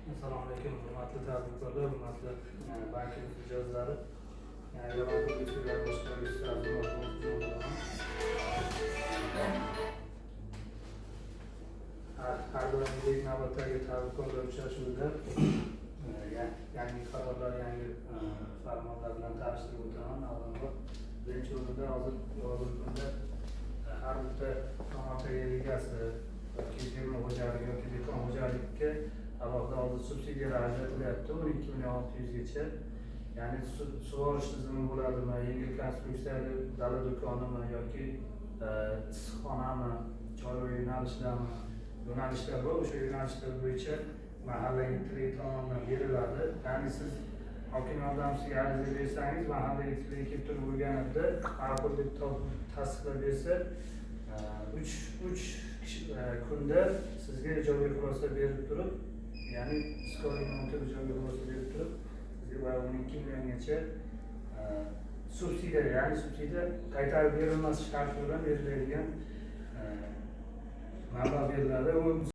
Assalomu alaykum, hurmatli tadbirkorlar, hurmatli bankimiz mijozlari. Yangi bank uslublar boshqaruvchisi har doimgidek navbatdagi tadbirkorlar uchrashuvida yangi qarorlar, yangi farmonlar bilan tanishtirib o'taman. Avvalroq birinchi o'rinda hozirgi kunda har bitta tomorqa yer egasi yoki fermer xo'jaligi yoki dehqon xo'jaligiga alohida hozir subsidiyalar ajratilyapti 12.600.gacha. Ya'ni sug'orish tizimi bo'ladimi, yengil konstruksiyali dala do'konimi yoki issiqxonami, chorva yo'nalishlar bor. O'sha yo'nalishlar bo'yicha mahallaga trik tomonidan beriladi. Ya'ni siz hokim yordamchisiga ariza bersangiz, mahallaga trik kelib turib o'rganibdi, ma'qul deb tasdiqlab bersa, 3 kunda sizga ijobiy xulosa berib turib, ya'ni skoring o'tib ijobiy xulosa berib turib, sizga 12 milliongacha subsidiya, ya'ni subsidiya qaytarib berilmas sharti bilan beriladigan mablag' beriladi.